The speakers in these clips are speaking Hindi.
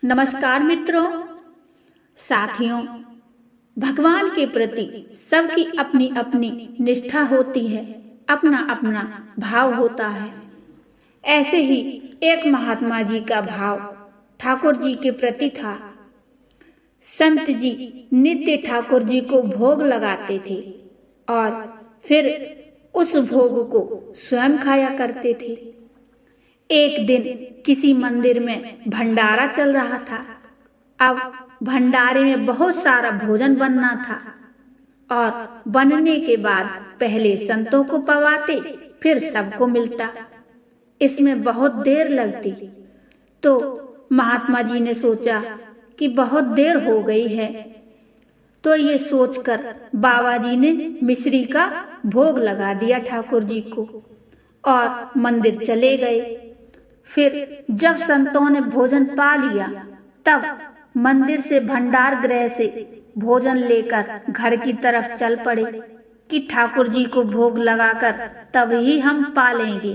नमस्कार मित्रों, साथियों। भगवान के प्रति सबकी अपनी अपनी निष्ठा होती है, अपना अपना भाव होता है। ऐसे ही एक महात्मा जी का भाव ठाकुर जी के प्रति था। संत जी नित्य ठाकुर जी को भोग लगाते थे और फिर उस भोग को स्वयं खाया करते थे। एक दिन किसी मंदिर में भंडारा चल रहा था। अब भंडारे में बहुत सारा भोजन बनना था और बनने के बाद पहले संतों को पवाते, फिर सबको मिलता। इसमें बहुत देर लगती। तो महात्मा जी ने सोचा कि बहुत देर हो गई है, तो ये सोचकर बाबा जी ने मिश्री का भोग लगा दिया ठाकुर जी को और मंदिर चले गए। फिर जब संतों ने भोजन पा लिया, तब मंदिर से भंडार गृह से भोजन लेकर घर की तरफ चल पड़े कि ठाकुर जी को भोग लगाकर तब ही हम पा लेंगे।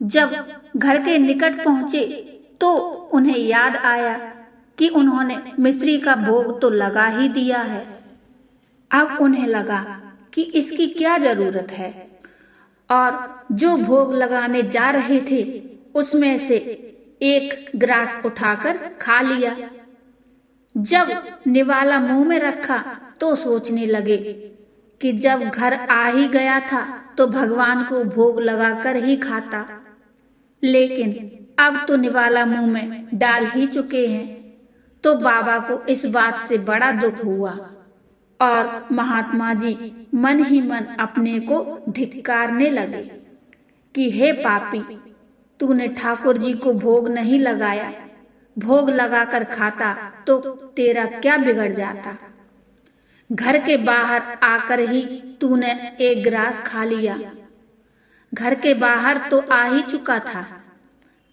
जब घर के निकट पहुंचे तो उन्हें याद आया कि उन्होंने मिश्री का भोग तो लगा ही दिया है। अब उन्हें लगा कि इसकी क्या जरूरत है, और जो भोग लगाने जा रहे थे उसमें से एक ग्रास उठाकर खा लिया। जब निवाला मुंह में रखा तो सोचने लगे कि जब घर आ ही गया था तो भगवान को भोग लगाकर ही खाता, लेकिन अब तो निवाला मुंह में डाल ही चुके हैं। तो बाबा को इस बात से बड़ा दुख हुआ और महात्मा जी मन ही मन अपने को धिक्कारने लगे कि हे पापी, तूने ठाकुर जी को भोग नहीं लगाया। भोग लगाकर खाता तो तेरा क्या बिगड़ जाता। घर के बाहर आकर ही तूने एक ग्रास खा लिया। घर के बाहर तो आ ही चुका था।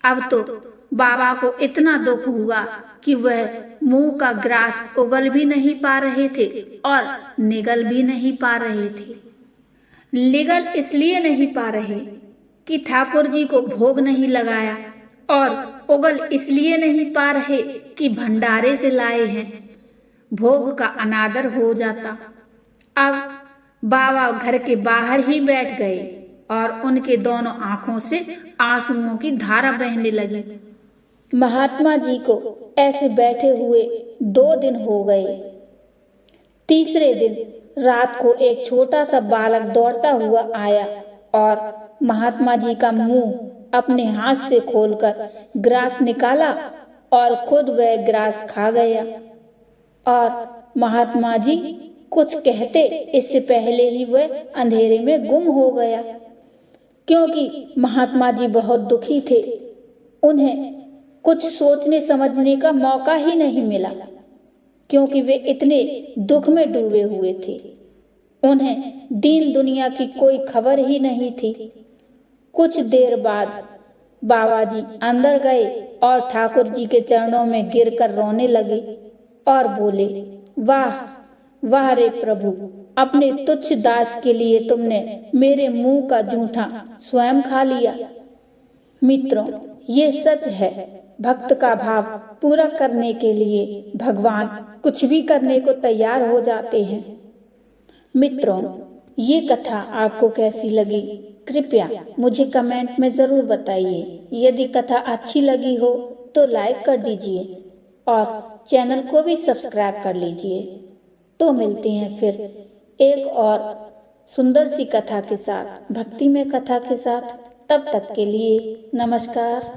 अब तो बाबा को इतना दुख हुआ कि वह मुंह का ग्रास उगल भी नहीं पा रहे थे और निगल भी नहीं पा रहे थे। निगल इसलिए नहीं पा रहे कि ठाकुर जी को भोग नहीं लगाया, और उगल इसलिए नहीं पा रहे कि भंडारे से लाए हैं। भोग का अनादर हो जाता। अब बाबा घर के बाहर ही बैठ गए और उनके दोनों आंखों से आंसुओं की धारा बहने लगी। महात्मा जी को ऐसे बैठे हुए 2 दिन हो गए। तीसरे दिन रात को एक छोटा सा बालक दौड़ता हुआ आया और महात्मा जी का मुंह अपने हाथ से खोलकर ग्रास निकाला और खुद वह ग्रास खा गया। और महात्मा जी कुछ कहते इससे पहले ही वह अंधेरे में गुम हो गया, क्योंकि महात्मा जी बहुत दुखी थे। उन्हें कुछ सोचने समझने का मौका ही नहीं मिला, क्योंकि वे इतने दुख में डूबे हुए थे। उन्हें दीन दुनिया की कोई खबर ही नहीं थी। कुछ देर बाद बाबा जी अंदर गए और ठाकुर जी के चरणों में गिरकर रोने लगे और बोले, वाह वाह रे प्रभु, अपने तुच्छ दास के लिए तुमने मेरे मुंह का जूठा स्वयं खा लिया। मित्रों, ये सच है। भक्त का भाव पूरा करने के लिए भगवान कुछ भी करने को तैयार हो जाते हैं। मित्रों, ये कथा आपको कैसी लगी, कृपया मुझे कमेंट में जरूर बताइए। यदि कथा अच्छी लगी हो तो लाइक कर दीजिए और चैनल को भी सब्सक्राइब कर लीजिए। तो मिलते हैं फिर एक और सुंदर सी कथा के साथ, भक्तिमय कथा के साथ। तब तक के लिए नमस्कार।